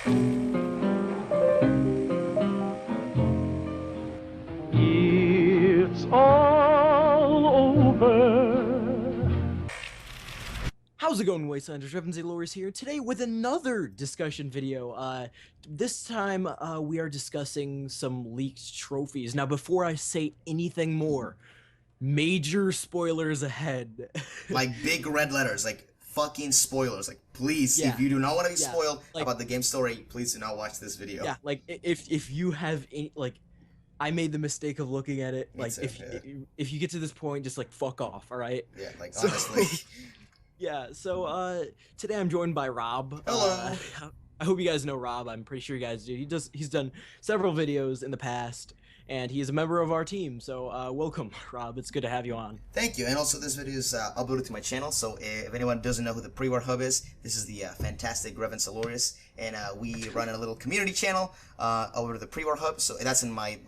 It's all over. How's it going, Wastelanders? Revan Xalorious here, today with another discussion video. This time, we are discussing some leaked trophies. Now, before I say anything more, major spoilers ahead. Like big red letters, like fucking spoilers. Like, please, Yeah. if you do not want to be Yeah. spoiled Like- about the game story, please do not watch this video. Yeah, like, if you have any, like, I made the mistake of looking at it, Me like, too, if you get to this point, just, like, fuck off, alright? Yeah, like, So- honestly. Yeah, so today I'm joined by Rob. Hello. I hope you guys know Rob. I'm pretty sure you guys do. He's done several videos in the past, and he is a member of our team. So welcome, Rob. It's good to have you on. Thank you. And also, this video is uploaded to my channel, so if anyone doesn't know who the Pre-War Hub is, this is the fantastic Revan Xalorious, and we run a little community channel over the Pre-War Hub. So that's in my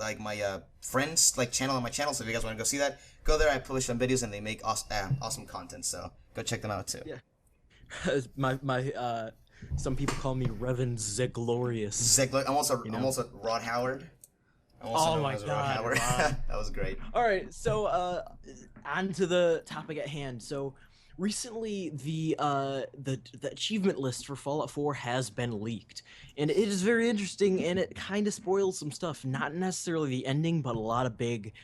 friends channel on my channel. So if you guys want to go see that, go there. I publish some videos, and they make awesome content. So go check them out too. Yeah. Some people call me Revan Xalorious. I'm also Rod Howard. I'm also Oh known my as Rod God, Howard. Rod. That was great. All right, so on to the topic at hand. So recently, the achievement list for Fallout 4 has been leaked, and it is very interesting, and it kind of spoils some stuff. Not necessarily the ending, but a lot of big,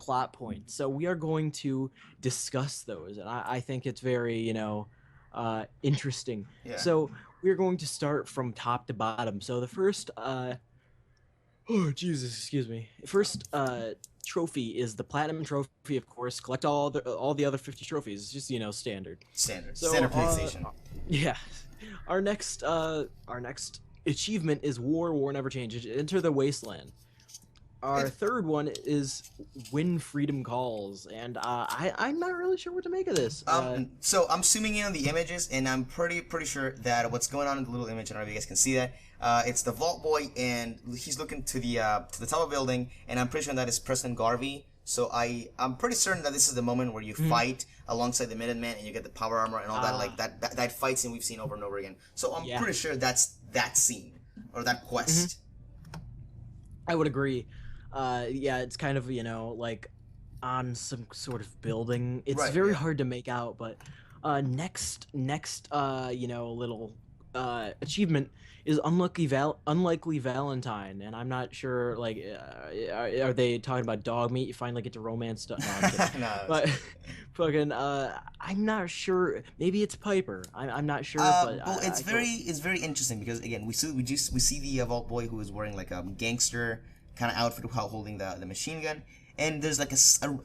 plot points. So we are going to discuss those, and I think it's very, interesting. Yeah. So we're going to start from top to bottom. So the first, oh Jesus, excuse me. First trophy is the platinum trophy, of course. Collect all the other 50 trophies. It's just standard. Standard. So, Standard PlayStation. Yeah. Our next achievement is War Never Changes. Enter the Wasteland. Our third one is When Freedom Calls, and I'm not really sure what to make of this. So I'm zooming in on the images, and I'm pretty sure that what's going on in the little image, I don't know if you guys can see that. It's the Vault Boy, and he's looking to the top of the building, and I'm pretty sure that is President Garvey. So I'm pretty certain that this is the moment where you fight alongside the Minutemen, and you get the power armor and all that, like that fight scene we've seen over and over again. So I'm pretty sure that's that scene or that quest. I would agree. Yeah, it's kind of, like on some sort of building. It's very hard to make out, but next little achievement is Unlikely Valentine, and I'm not sure, like, are they talking about dog meat? You finally get to romance stuff. No, I'm kidding. No, but fucking, I'm not sure. Maybe it's Piper. I'm not sure. But well, it's very interesting because again we see the Vault Boy who is wearing like a gangster kind of outfit while holding the machine gun, and there's like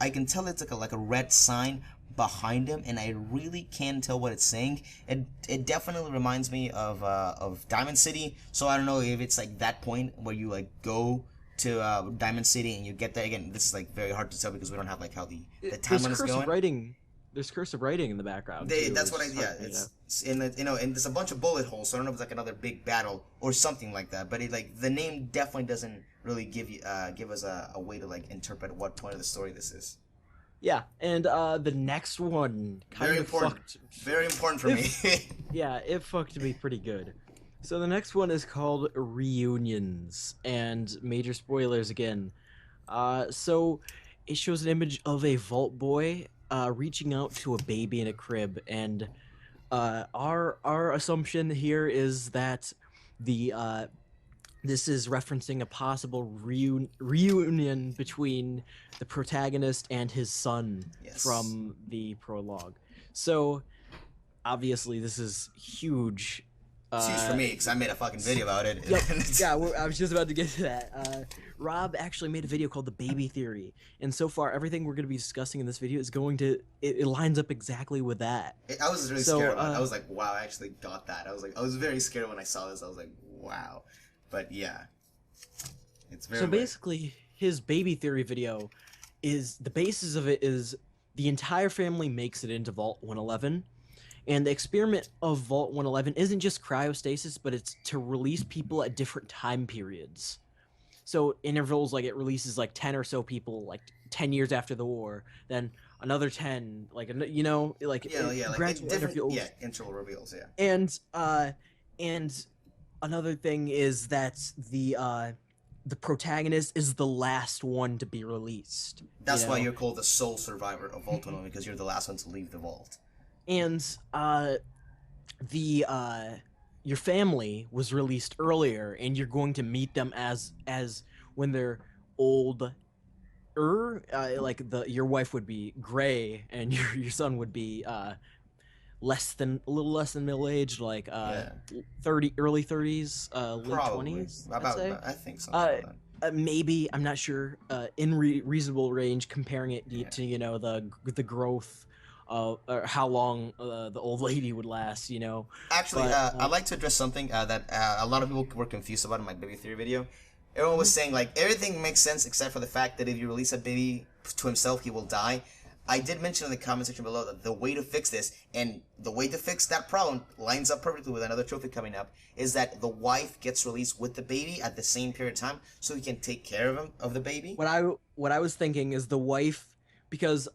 I can tell it's like a red sign behind him, and I really can't tell what it's saying. It definitely reminds me of Diamond City, so I don't know if it's like that point where you like go to Diamond City and you get there. Again, this is like very hard to tell because we don't have like how the timeline is going. There's cursive writing in the background. That's what it's in the, and there's a bunch of bullet holes, so I don't know if it's like another big battle or something like that, but the name definitely doesn't really give us a way to like interpret what point of the story this is. Yeah, and the next one kind of fucked. Very important for me. Yeah, it fucked me pretty good. So the next one is called Reunions, and major spoilers again. So it shows an image of a Vault Boy reaching out to a baby in a crib, and our assumption here is that this is referencing a possible reunion between the protagonist and his son from the prologue. So, obviously, this is huge. It's huge for me because I made a fucking video about it. Yep. Yeah, I was just about to get to that. Rob actually made a video called The Baby Theory, and so far everything we're going to be discussing in this video is it lines up exactly with that. I was really scared about it. I was like, wow, I actually got that. I was very scared when I saw this. I was like, wow. But yeah, it's very. So basically, his Baby Theory video is the basis of it is the entire family makes it into Vault 111. And the experiment of Vault 111 isn't just cryostasis, but it's to release people at different time periods. So intervals, like it releases like 10 or so people like 10 years after the war, then another 10, like, like gradual intervals. interval reveals, And another thing is that the protagonist is the last one to be released. That's you why know? you're called the sole survivor of Vault 101, because you're the last one to leave the vault. And the your family was released earlier, and you're going to meet them as when they're old. Like your wife would be gray, and your son would be a little less than middle aged, like Yeah. 30, early 30s, late Probably. 20s. I'd say. I think something like that. Maybe, I'm not sure. In reasonable range, comparing it Yeah. to the growth of how long the old lady would last. Actually, But, I'd like to address something that a lot of people were confused about in my baby theory video. Everyone was saying, like, everything makes sense except for the fact that if you release a baby to himself, he will die. I did mention in the comment section below that the way to fix this, and the way to fix that problem lines up perfectly with another trophy coming up, is that the wife gets released with the baby at the same period of time, so he can take care of the baby. what I was thinking is the wife, because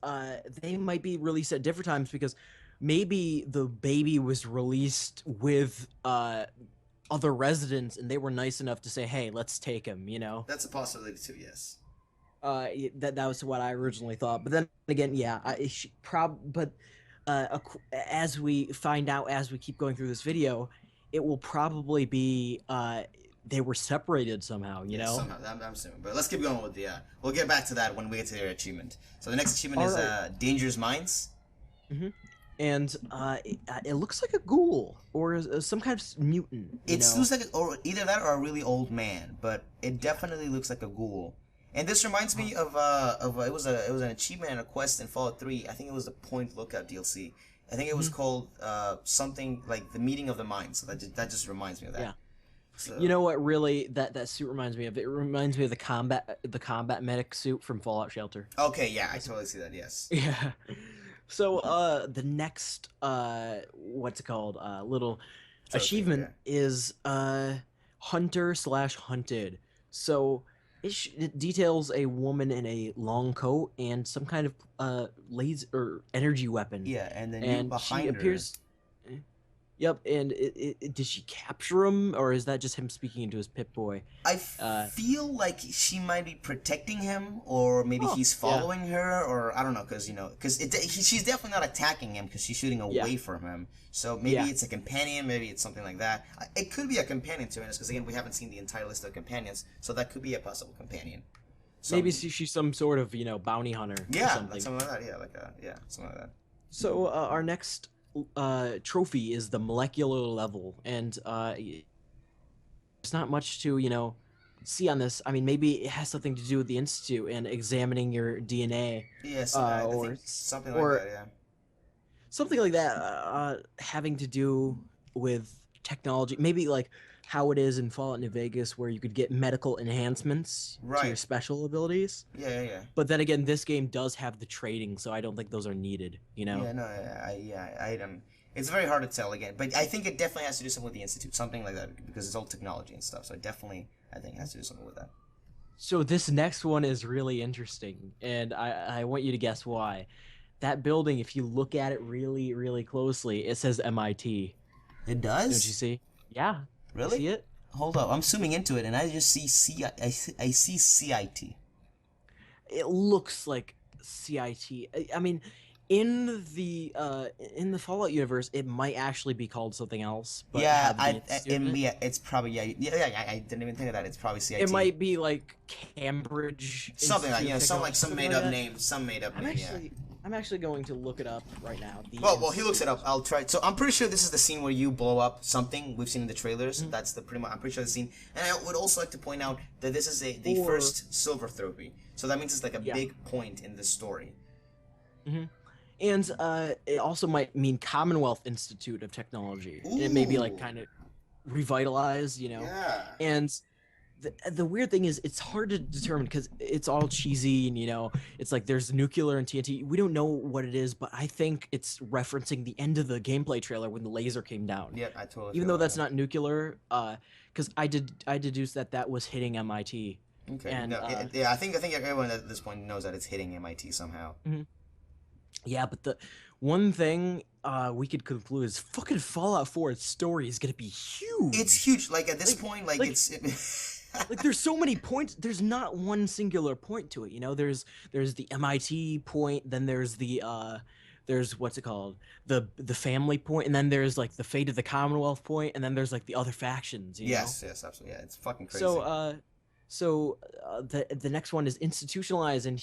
they might be released at different times, because maybe the baby was released with other residents, and they were nice enough to say, "Hey, let's take him." That's a possibility too, yes. That was what I originally thought. But then again, yeah, but as we find out as we keep going through this video, it will probably be they were separated somehow. Somehow, I'm assuming. But let's keep going with the. We'll get back to that when we get to their achievement. So the next achievement is Dangerous Minds. And it looks like a ghoul or some kind of mutant. It looks like or either that or a really old man, but it definitely looks like a ghoul. And this reminds me of it was an achievement and a quest in Fallout 3. I think it was the Point Lookout DLC. I think it was called something like the Meeting of the Minds. So that just reminds me of that. Yeah. So, You know what really that suit reminds me of? It reminds me of the combat medic suit from Fallout Shelter. Okay, yeah, I totally see that. Yes. Yeah. So the next what's it called? Little Trophy, achievement is Hunter/Hunted. So it details a woman in a long coat and some kind of laser or energy weapon. Yeah, and then And behind she appears. Yep, and did she capture him, or is that just him speaking into his Pip-Boy? I feel like she might be protecting him, or maybe he's following her, or I don't know, because she's definitely not attacking him because she's shooting away from him. So maybe it's a companion, maybe it's something like that. It could be a companion to us, because again, we haven't seen the entire list of companions, so that could be a possible companion. So, Maybe she's some sort of bounty hunter. Yeah, or something. like something like that. Yeah, something like that. So our next trophy is the molecular level, and there's not much to see on this. I mean, maybe it has something to do with the institute and examining your DNA. Yes, I think something like that. Yeah. Something like that, having to do with technology. Maybe like how it is in Fallout New Vegas, where you could get medical enhancements to your special abilities. Yeah. But then again, this game does have the trading, so I don't think those are needed. Yeah, no, it's very hard to tell again, but I think it definitely has to do something with the institute, something like that, because it's all technology and stuff. So I think it has to do something with that. So this next one is really interesting, and I want you to guess why. That building, if you look at it really, really closely, it says MIT. It does? Don't you see? Yeah. Really? You see it? Hold up, I'm zooming into it, and I just see I see CIT. It looks like CIT. I mean, in the Fallout universe, it might actually be called something else. But it's probably I didn't even think of that. It's probably CIT. It might be like Cambridge. Something like some made up name. Some made up name. I'm actually going to look it up right now. Well, he looks it up. I'll try. So I'm pretty sure this is the scene where you blow up something we've seen in the trailers. That's pretty much. I'm pretty sure the scene. And I would also like to point out that this is the first silver trophy. So that means it's like a big point in the story. And it also might mean Commonwealth Institute of Technology. It may be like kind of revitalized, Yeah. And the weird thing is it's hard to determine because it's all cheesy and it's like there's nuclear and TNT. We don't know what it is, but I think it's referencing the end of the gameplay trailer when the laser came down. Yeah, I totally. Even though that's not nuclear, because I deduced that was hitting MIT. Okay. And, I think everyone at this point knows that it's hitting MIT somehow. Yeah, but one thing we could conclude is fucking Fallout 4's story is gonna be huge. It's huge. Like at this point, like it's. Like there's so many points. There's not one singular point to it. You know, there's the MIT point, then there's what's it called, the family point, and then there's like the fate of the Commonwealth point, and then there's like the other factions. You know? Yes, absolutely. Yeah, it's fucking crazy. So the next one is institutionalized, and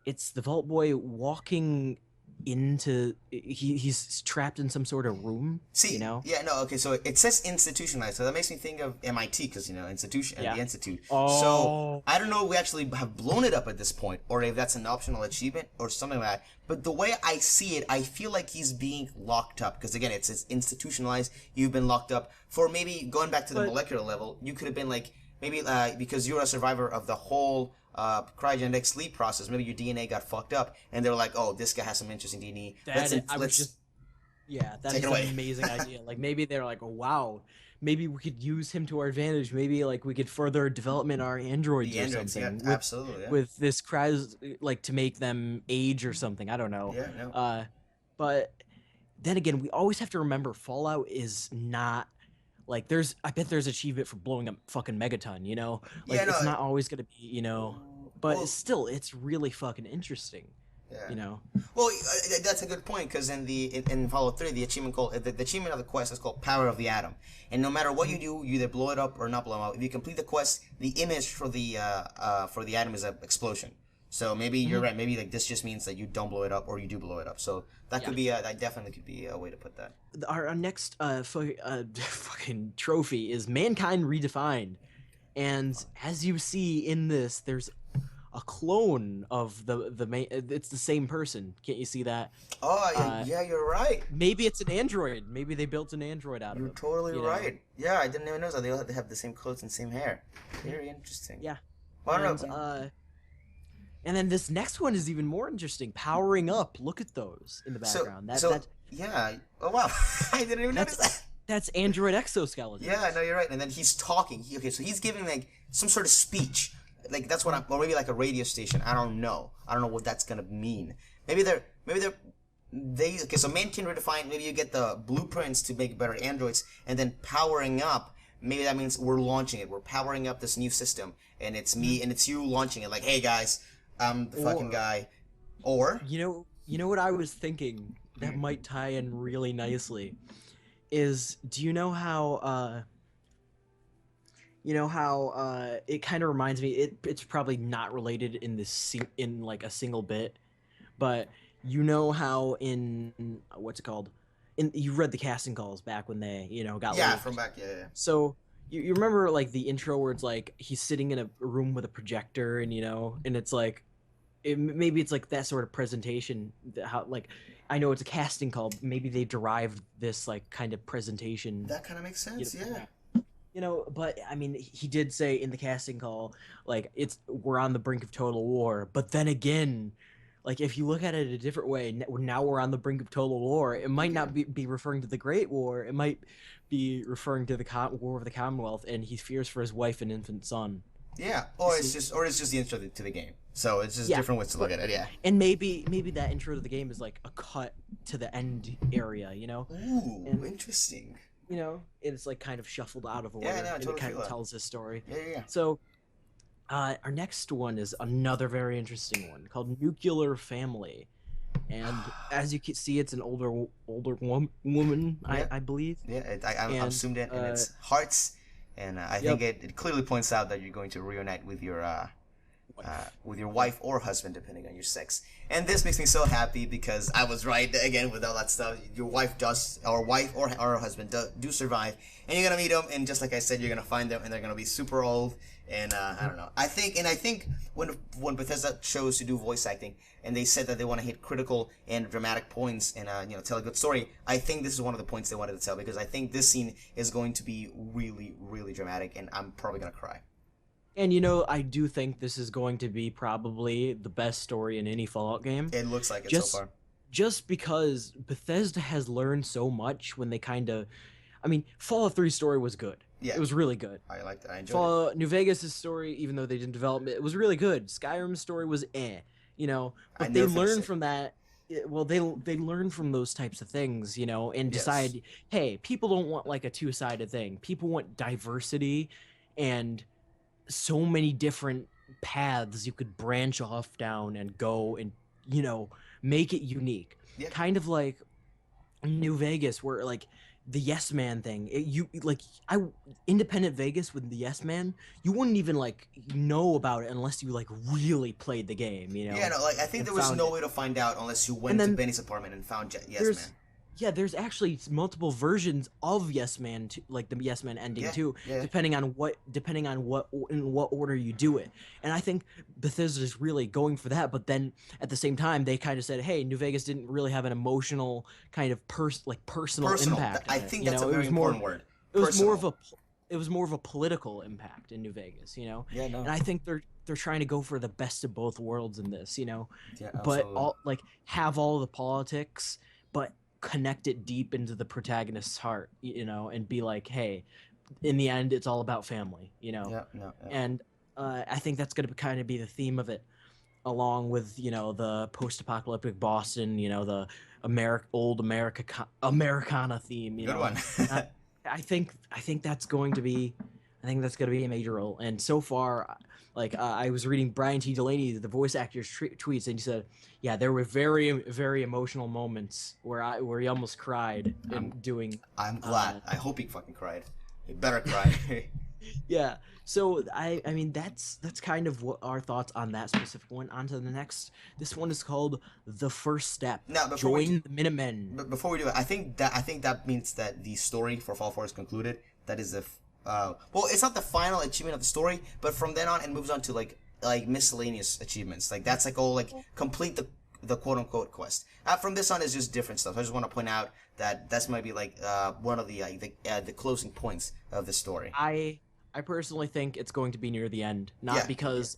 it's the Vault Boy walking into he's trapped in some sort of room. See, you know? Yeah, no, okay. So it says institutionalized, so that makes me think of MIT because institution and the institute. Oh. So I don't know if we actually have blown it up at this point, or if that's an optional achievement or something like that. But the way I see it, I feel like he's being locked up because again, it's institutionalized. You've been locked up for maybe going back to the molecular level. You could have been like maybe because you're a survivor of the whole cryogenic sleep process. Maybe your DNA got fucked up, and they're like, "Oh, this guy has some interesting DNA." That's an amazing idea. Like maybe they're like, "Oh wow, maybe we could use him to our advantage. Maybe like we could further development our androids or something." Yeah, absolutely. Yeah. With this like to make them age or something. I don't know. Yeah. No. But then again, we always have to remember Fallout is not. Like I bet there's achievement for blowing up fucking Megaton, you know? Like it's not always gonna be, you know, but still, it's really fucking interesting, you know? Well, that's a good point because in Fallout 3, the achievement the achievement of the quest is called Power of the Atom, and no matter what you do, you either blow it up or not blow it up. If you complete the quest, the image for the atom is an explosion. So maybe you're right. Maybe like this just means that you don't blow it up or you do blow it up. So that could be that definitely could be a way to put that. Our next fucking trophy is Mankind Redefined, and as you see in this, there's a clone of the main. It's the same person. Can't you see that? Oh yeah, you're right. Maybe it's an android. Maybe they built an android out of it. You're totally right. Yeah, I didn't even notice that they all have the same clothes and same hair. Very interesting. Yeah. Well, and then this next one is even more interesting. Powering Up. Look at those in the background. Yeah. Oh wow. I didn't even notice that. That's android exoskeleton. Yeah, no, you're right. And then he's talking. So he's giving like some sort of speech. Like that's what or maybe like a radio station. I don't know what that's gonna mean. Maybe they're okay. So Mankind Redefined. Maybe you get the blueprints to make better androids, and then powering up. Maybe that means we're launching it. We're powering up this new system, and it's me and it's you launching it. Like, hey guys. I'm the fucking guy. Or you know what I was thinking that might tie in really nicely is, do you know how it kind of reminds me, it's probably not related in like a single bit, but you know how in what's it called, you read the casting calls back when they got leaked. From back yeah. So you remember like the intro where it's like he's sitting in a room with a projector and and it's like maybe it's like that sort of presentation, how like I know it's a casting call, maybe they derived this like kind of presentation. That kind of makes sense. But I mean, he did say in the casting call like we're on the brink of total war, but then again, like if you look at it a different way, now we're on the brink of total war. It might not be referring to the Great War. It might be referring to the War of the Commonwealth, and he fears for his wife and infant son. Yeah, or it's just the intro to the game. So it's just different ways to look at it. Yeah. And maybe that intro to the game is like a cut to the end area. Ooh, interesting. It's like kind of shuffled out of order. Yeah, no, and totally it kind of tells his story. Yeah. So. Our next one is another very interesting one called Nuclear Family, and as you can see, it's an older woman, I believe. Yeah, I'm zoomed in, and it's hearts, and I think it clearly points out that you're going to reunite with your wife or husband, depending on your sex. And this makes me so happy because I was right again with all that stuff. Your wife or her husband do survive, and you're gonna meet them, and just like I said, you're gonna find them, and they're gonna be super old. And I don't know. I think when Bethesda chose to do voice acting, and they said that they want to hit critical and dramatic points and tell a good story, I think this is one of the points they wanted to tell, because I think this scene is going to be really, really dramatic, and I'm probably gonna cry. And I do think this is going to be probably the best story in any Fallout game. It looks like it so far. Just because Bethesda has learned so much when they Fallout 3's story was good. Yeah. It was really good. I liked it. I enjoyed Fallout New Vegas' story, even though they didn't develop it, was really good. Skyrim's story was but they learned from that, well, they learn from those types of things, you know, and Yes. decide, hey, people don't want like a two-sided thing. People want diversity and so many different paths you could branch off down and go and, you know, make it unique. Yeah. Kind of like New Vegas, where like the Yes Man thing, you like I independent Vegas with the Yes Man, you wouldn't even like know about it unless you like really played the game, you know. Yeah, no, like I think and there was found no it. way to find out unless you went And to then Benny's apartment and found Yes There's Man. yeah, there's actually multiple versions of Yes Man, like the Yes Man ending Yeah, too, yeah. depending on what in what order you do it. And I think Bethesda's really going for that. But then at the same time, they kind of said, "Hey, New Vegas didn't really have an emotional kind of personal impact." I on it, think you that's know? a very important word. It was more Personal. of a political impact in New Vegas, you know. Yeah, no. And I think they're trying to go for the best of both worlds in this, you know. Yeah, But absolutely. all like have all the politics, but connect it deep into the protagonist's heart, you know, and be like, hey, in the end, it's all about family, you know. Yeah, no. Yeah. And I think that's going to kind of be the theme of it, along with, you know, the post-apocalyptic Boston, you know, the Americana theme, you Good know. one. I think that's going to be a major role. And so far, like I was reading Brian T. Delaney, the voice actor's tweets, and he said, yeah, there were very very emotional moments where he almost cried in doing. I'm glad. I hope he fucking cried. He better cry. Yeah. So I mean that's kind of what our thoughts on that specific one. On to the next. This one is called The First Step. Now, before Join the Minutemen. But before we do it, I think that means that the story for Fall 4 is concluded. That is the well, it's not the final achievement of the story, but from then on it moves on to like miscellaneous achievements. Like that's like all like complete the quote unquote quest. From this on is just different stuff. I just want to point out that that's might be like one of the closing points of the story. I personally think it's going to be near the end, not Yeah. because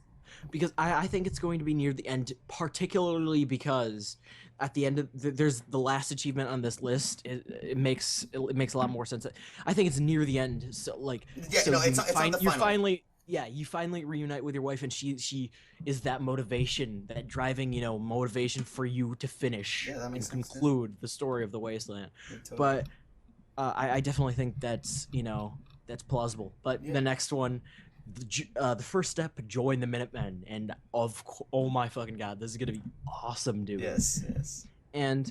I think it's going to be near the end, particularly because at the end of there's the last achievement on this list. It makes a lot more sense. I think it's near the end. So like, Yeah, so no, it's not the you final. finally. Yeah, you finally reunite with your wife, and she is that motivation, that driving, you know, motivation for you to finish Yeah, that makes and sense, yeah. conclude the story of the Wasteland. Yeah, totally. But I definitely think that's, you know, that's plausible. But Yeah. the next one, the first step, join the Minutemen, and oh my fucking god, this is gonna be awesome, dude. Yes, yes. And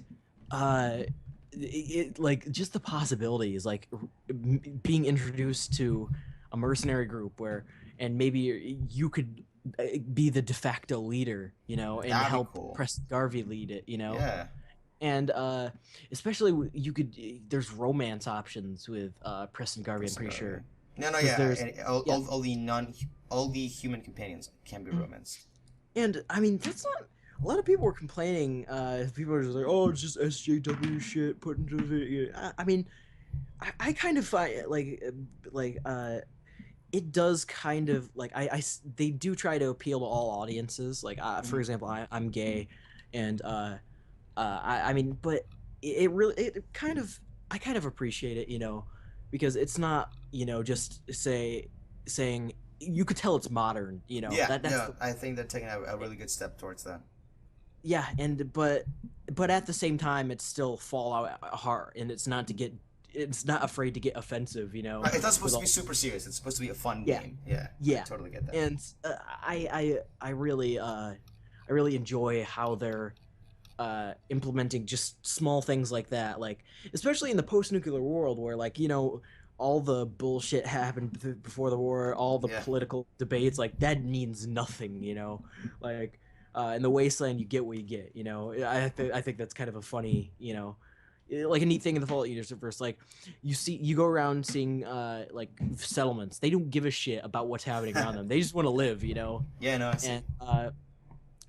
it like just the possibilities, like being introduced to a mercenary group where, and maybe you could be the de facto leader, you know, and That'd be help cool. Preston Garvey lead it, you know. Yeah. And especially you could there's romance options with Preston Garvey, I'm pretty sure. No, 'Cause yeah. there's- And all the human companions can be romanced. And I mean, that's not. A lot of people were complaining. People were just like, "Oh, it's just SJW shit put into the video." I mean, I kind of find it does kind of like they do try to appeal to all audiences. Like, for example, I'm gay, and I mean, but it really I kind of appreciate it, you know, because it's not, you know, just saying. You could tell it's modern, you know. Yeah, That's I think they're taking a really good step towards that. yeah, and but at the same time, it's still Fallout hard, and it's not afraid to get offensive, you know. Right, it's not supposed with to be super serious. It's supposed to be a fun Yeah. game. Yeah. Yeah. I totally get that. And I really enjoy how they're implementing just small things like that, like especially in the post-nuclear world where, like, you know, all the bullshit happened before the war, all the Yeah. political debates, like that means nothing, you know. Like in the Wasteland, you get what you get, you know. I think that's kind of a funny, you know, like a neat thing in the Fallout universe. Like you go around seeing like settlements. They don't give a shit about what's happening around them. They just want to live, you know. Yeah, no, I see. And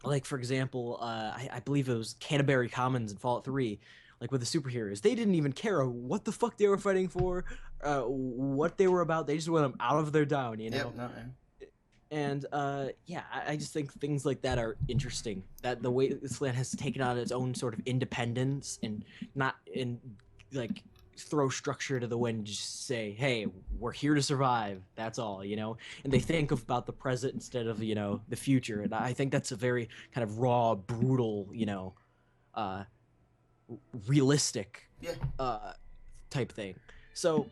like for example, I believe it was Canterbury Commons in Fallout 3. Like with the superheroes, they didn't even care what the fuck they were fighting for, what they were about. They just want them out of their down, you know. Yep, no, yeah. And yeah, I just think things like that are interesting. That the Wasteland has taken on its own sort of independence and not like throw structure to the wind. Just say, hey, we're here to survive. That's all, you know. And they think about the present instead of, you know, the future. And I think that's a very kind of raw, brutal, you know, uh, realistic Yeah. type thing. So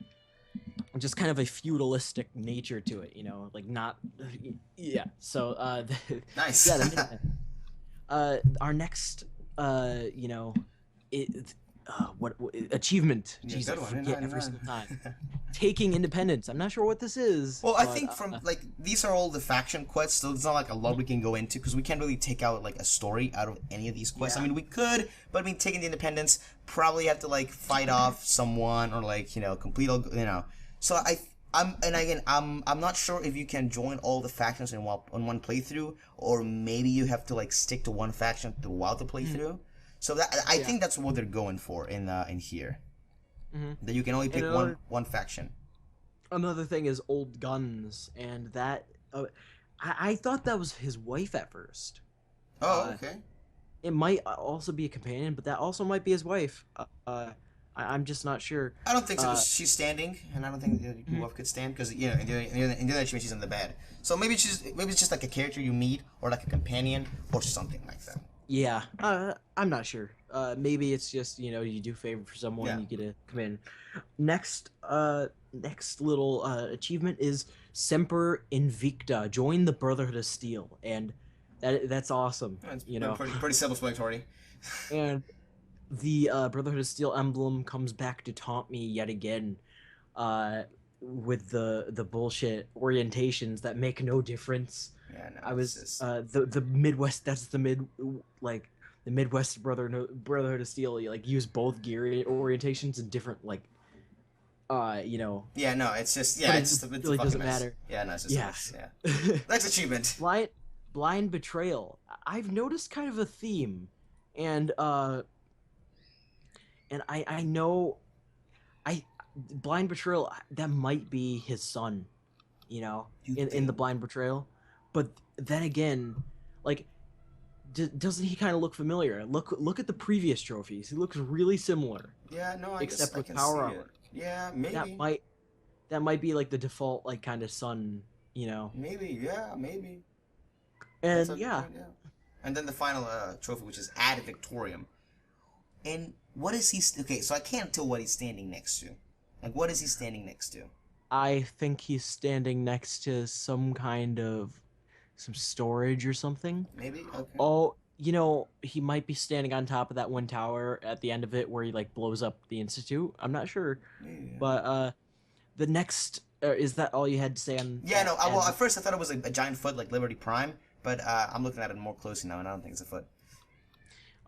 just kind of a feudalistic nature to it, like not, yeah. So Nice. yeah, our next, it, what achievement? Yeah, Jeez, good I one. forget every No. single time. Taking independence. I'm not sure what this is. Well, I but, think from like these are all the faction quests, so it's not like a lot we can go into because we can't really take out like a story out of any of these quests. Yeah. I mean, we could, but I mean, taking the independence probably have to like fight off someone or like complete all So I'm not sure if you can join all the factions in one playthrough, or maybe you have to like stick to one faction throughout the playthrough. So that I think that's what they're going for in here. That you can only pick one faction. Another thing is old guns, and that I thought that was his wife at first. Oh, okay. It might also be a companion, but that also might be his wife. I'm just not sure. I don't think so. 'Cause she's standing, and I don't think the wife could stand because in the other she's in the bed. So maybe it's just like a character you meet, or like a companion, or something like that. Yeah, I'm not sure. Maybe it's just you do favor for someone, Yeah. you get to come in. Next little achievement is Semper Invicta. Join the Brotherhood of Steel, and that's awesome. It's pretty self-explanatory. And the Brotherhood of Steel emblem comes back to taunt me yet again, with the bullshit orientations that make no difference. Yeah, no, I was the Midwest. That's the Midwest Brotherhood of Steel. You like use both gear orientations in different Yeah, no, it's just but it's just a bit really fucking doesn't mess. matter. Yeah, no, it's just Yeah. a mess. Yeah. Next achievement. Blind Betrayal. I've noticed kind of a theme, and I know Blind Betrayal, that might be his son, in the Blind Betrayal, but then again, like, doesn't he kind of look familiar? Look at the previous trophies. He looks really similar. Yeah, no, except with can power see armor. it. Yeah, maybe. That might be like the default like kind of son, Maybe, yeah, maybe. And That's a good point, yeah. And then the final trophy, which is Ad Victorium. And what is he? Okay, so I can't tell what he's standing next to. Like, what is he standing next to? I think he's standing next to some storage or something. Maybe. Okay. Oh, he might be standing on top of that one tower at the end of it where he like blows up the Institute. I'm not sure. Yeah. But the next is that all you had to say on? Yeah, no. Well, at first I thought it was a giant foot like Liberty Prime, but I'm looking at it more closely now, and I don't think it's a foot.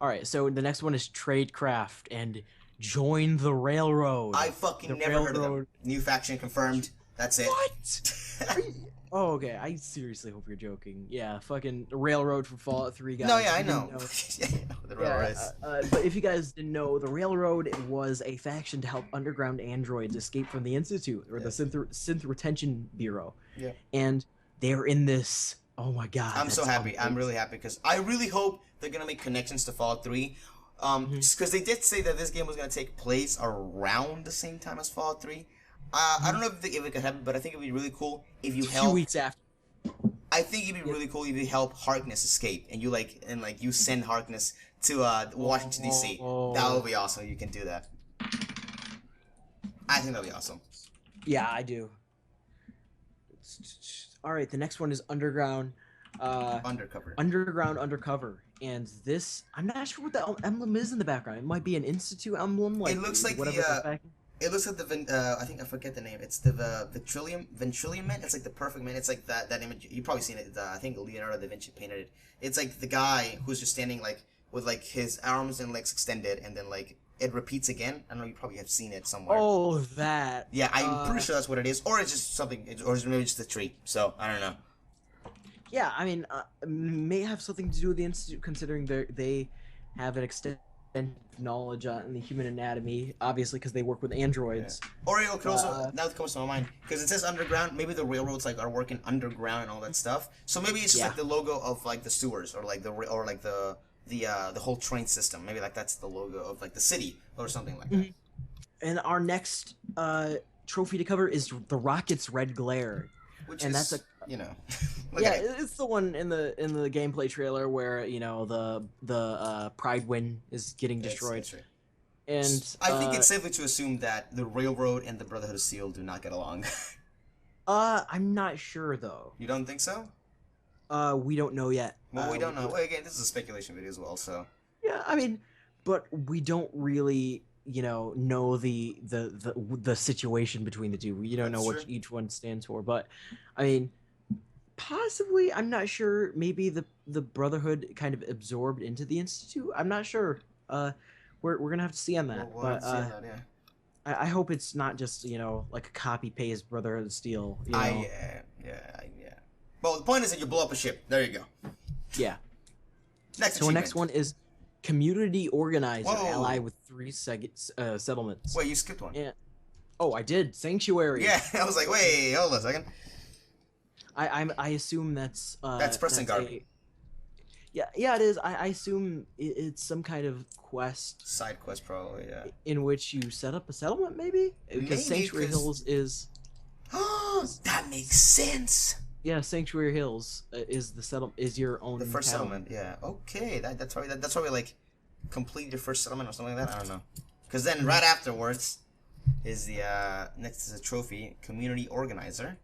All right, so the next one is Tradecraft and Join the Railroad. I fucking never heard of them. New faction confirmed. That's it. What? Oh, okay. I seriously hope you're joking. Yeah, fucking Railroad from Fallout 3, guys. No, yeah, I know. Know. Yeah, the Railroad is. But if you guys didn't know, the Railroad was a faction to help underground androids escape from the Institute, or the Synth Retention Bureau. Yeah. And they're in this. Oh my god. I'm so happy. I'm really happy because I really hope they're gonna make connections to Fallout 3. Just because they did say that this game was gonna take place around the same time as Fallout 3. I don't know if it could happen, but I think it'd be really cool if you help. A few weeks after. I think it'd be really cool if you help Harkness escape, and you send Harkness to Washington D.C. That would be awesome. You can do that. I think that'd be awesome. Yeah, I do. All right, the next one is Underground. Undercover. Undercover, and this I'm not sure what the emblem is in the background. It might be an Institute emblem. Like it looks like whatever. It looks like I think I forget the name. It's the Ventrilium Man. It's like the perfect man. It's like that image. You've probably seen it. I think Leonardo da Vinci painted it. It's like the guy who's just standing like with like his arms and legs extended, and then like it repeats again. I don't know. You probably have seen it somewhere. Oh, that. Yeah, I'm pretty sure that's what it is, or it's just something, or maybe just a tree. So I don't know. Yeah, I mean, may have something to do with the Institute, considering they have an extensive knowledge on the human anatomy, obviously, because they work with androids. Yeah. Or it could also, now it comes to my mind, because it says underground, maybe the railroads like are working underground and all that stuff. So maybe it's just like the logo of like the sewers, or like the whole train system. Maybe like that's the logo of like the city or something like that. And our next trophy to cover is the Rocket's Red Glare, Which and is, that's a Look Yeah, at it. it's the one in the gameplay trailer where the Pride Win is getting destroyed, That's right. and I think it's safely to assume that the Railroad and the Brotherhood of Steel do not get along. I'm not sure though. You don't think so? We don't know yet. Well, we don't know. Well, again, this is a speculation video as well, so. Yeah, I mean, but we don't really, know the situation between the two. We don't know what each one stands for. But I mean, possibly, I'm not sure. Maybe the Brotherhood kind of absorbed into the Institute. I'm not sure. We're gonna have to see on that. We'll but have to see on that, yeah. I hope it's not just like a copy paste Brotherhood of Steel. Yeah. Well, the point is that you blow up a ship. There you go. Yeah. Next So our next one is Community Organizer, Whoa. ally with 3 settlements. Wait, you skipped one. And, oh, I did. Sanctuary. Yeah, I was like, wait, hold on a second. I assume that's Preston Garvey. Yeah, it is. I assume it's some kind of quest. Side quest, probably. Yeah. In which you set up a settlement, maybe, because Sanctuary Hills is. That makes sense. Yeah, Sanctuary Hills is the is your own. The first town. settlement. Yeah. Okay. That's probably like complete your first settlement or something like that. I don't know. Because then right afterwards is the next is a trophy, Community Organizer,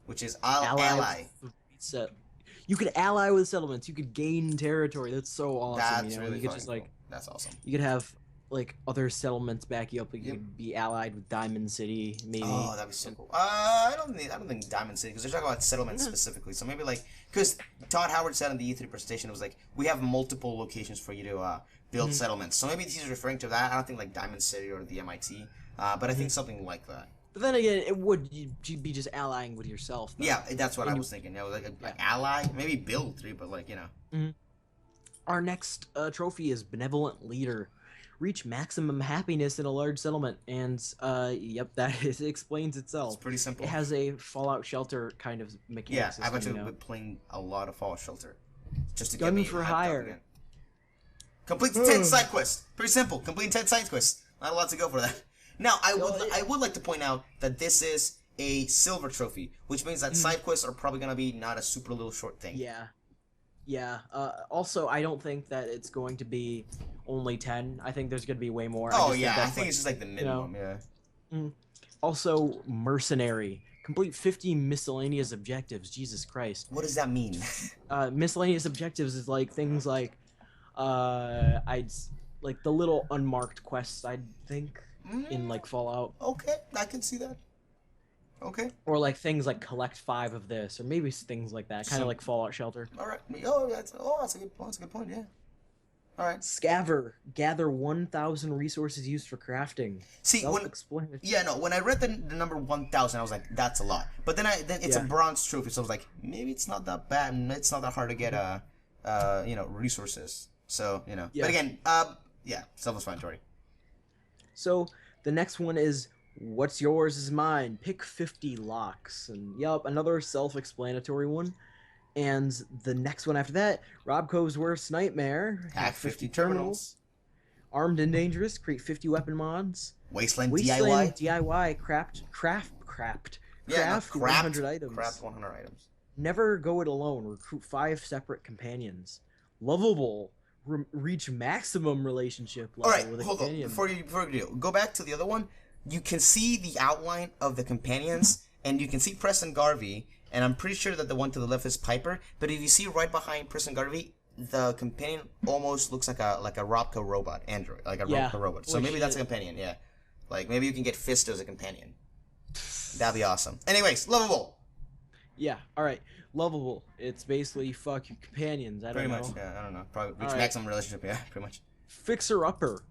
which is ally. You could ally with settlements. You could gain territory. That's so awesome. That's really you could fucking just like. cool. That's awesome. You could have like other settlements back you up. You could be allied with Diamond City, maybe. Oh, that'd be so cool. I don't think Diamond City, because they're talking about settlements specifically. So maybe like, because Todd Howard said in the E3 presentation, it was like, we have multiple locations for you to build settlements. So maybe he's referring to that. I don't think like Diamond City or the MIT, but I think something like that. But then again, it would be just allying with yourself. Though. Yeah, that's what I was thinking. You know, like ally, maybe build 3, but like, you know. Our next trophy is Benevolent Leader. Reach maximum happiness in a large settlement, and yep, it explains itself. It's pretty simple. It has a Fallout Shelter kind of mechanic. Yeah, I've actually been playing a lot of Fallout Shelter, just to Gun get me for hyped hire. up again. Complete 10 side quests. Pretty simple. Complete 10 side quests. Not a lot to go for that. Now, I would like to point out that this is a silver trophy, which means that side quests are probably gonna be not a super little short thing. Yeah. Yeah. Also, I don't think that it's going to be only 10. I think there's going to be way more. Oh, yeah. I think it's just like the minimum, yeah. Also, Mercenary. Complete 50 miscellaneous objectives. Jesus Christ. What does that mean? Miscellaneous objectives is like things like, like the little unmarked quests, I think, in like Fallout. Okay, I can see that. Okay. Or like things like collect 5 of this, or maybe things like that, kind of like Fallout Shelter. All right. Oh, that's a good point. Yeah. All right. Scaver, gather 1,000 resources used for crafting. See, when I read the number 1,000, I was like, that's a lot. But then it's a bronze trophy, so I was like, maybe it's not that bad, and it's not that hard to get resources. So But again, self-explanatory. So the next one is. What's yours is mine. Pick 50 locks. And yep, another self-explanatory one. And the next one after that, Rob Cove's worst nightmare. Hack 50 terminals. Armed and dangerous. Create 50 weapon mods. Wasteland DIY. Craft 100 items. Craft 100 items. Never go it alone. Recruit 5 separate companions. Lovable. Reach maximum relationship level with a companion. All right, hold on. Before you do, go back to the other one. You can see the outline of the companions, and you can see Preston Garvey, and I'm pretty sure that the one to the left is Piper. But if you see right behind Preston Garvey, the companion almost looks like a Robco robot android, like a Robco robot. So maybe that's a companion, yeah. Like maybe you can get Fisto as a companion. That'd be awesome. Anyways, lovable. Yeah. All right. Lovable. It's basically fuck your companions. I don't know. Pretty much. Yeah. I don't know. Probably reach maximum relationship. Yeah. Pretty much. Fixer upper.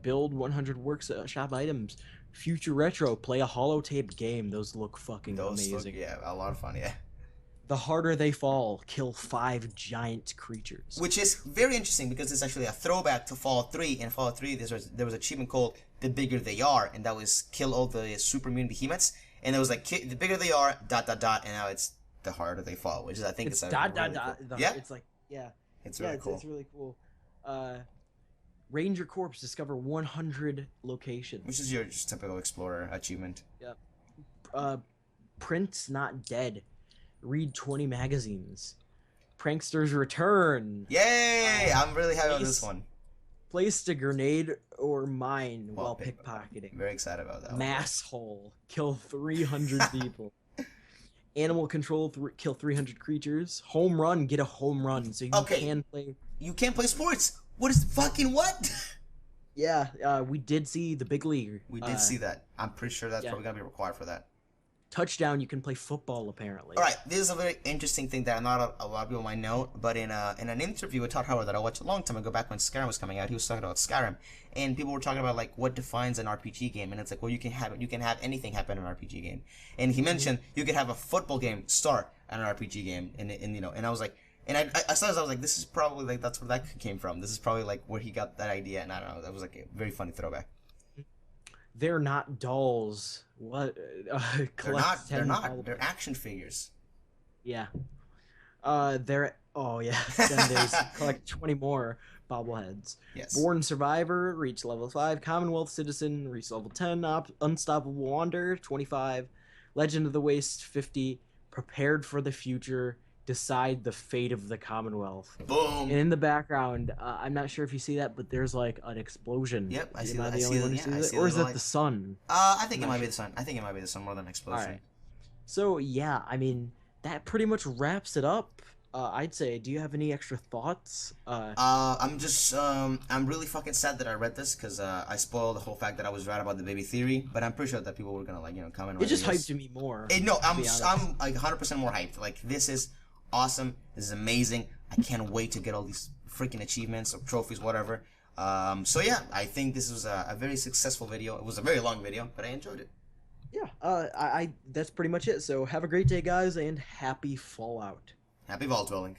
Build 100 workshop items. Future retro. Play a holotape game. Those look fucking amazing. Yeah, a lot of fun. Yeah. The harder they fall. Kill 5 giant creatures. Which is very interesting because it's actually a throwback to Fallout 3. In Fallout 3, there was an achievement called "The Bigger They Are," and that was kill all the super immune behemoths. And it was like the bigger they are, ... and now it's the harder they fall, which is I think it's dot. Cool. Yeah. It's like It's really cool. It's really cool. Ranger Corps discover 100 locations. Which is your just typical explorer achievement. Yep. Prince not dead. Read 20 magazines. Pranksters return. Yay! I'm really happy with this one. Placed a grenade or mine while pick- pickpocketing. Very excited about that. Mass hole. Kill 300 people. Animal control. Kill 300 creatures. Home run. Get a home run. So you can play. You can't play sports. What is fucking what? Yeah, we did see the big league. We did see that. I'm pretty sure that's probably gonna be required for that. Touchdown, you can play football apparently. All right, this is a very interesting thing that not a lot of people might know. But in an interview with Todd Howard that I watched a long time ago, back when Skyrim was coming out, he was talking about Skyrim, and people were talking about like what defines an RPG game, and it's like, well, you can have anything happen in an RPG game, and he mentioned you could have a football game start at an RPG game, and you know, and I was like. And I saw this, I was like, this is probably like that's where that came from. This is probably like where he got that idea, and I don't know. That was like a very funny throwback. They're not dolls. What? They're not. They're action figures. Yeah. They're. Oh yeah. Then there's collect 20 more bobbleheads. Yes. Born Survivor, reach level 5. Commonwealth Citizen, reach level 10. Unstoppable Wanderer, 25. Legend of the Waste, 50. Prepared for the Future. Decide the fate of the Commonwealth. Boom. And in the background, I'm not sure if you see that, but there's like an explosion. Yep, I see Am I that. the only one who sees it? Or is that the sun? I think it might be the sun. I think it might be the sun more than an explosion. All right. So yeah, I mean that pretty much wraps it up. I'd say. Do you have any extra thoughts? I'm just I'm really fucking sad that I read this because I spoiled the whole fact that I was right about the baby theory. But I'm pretty sure that people were gonna like comment. It just hyped me more. No, I'm like 100% more hyped. Like this is awesome. This is amazing. I can't wait to get all these freaking achievements or trophies, whatever. So yeah, I think this was a very successful video. It was a very long video, but I enjoyed it. Yeah, I that's pretty much it. So have a great day, guys, and happy Fallout. Happy vault dwelling.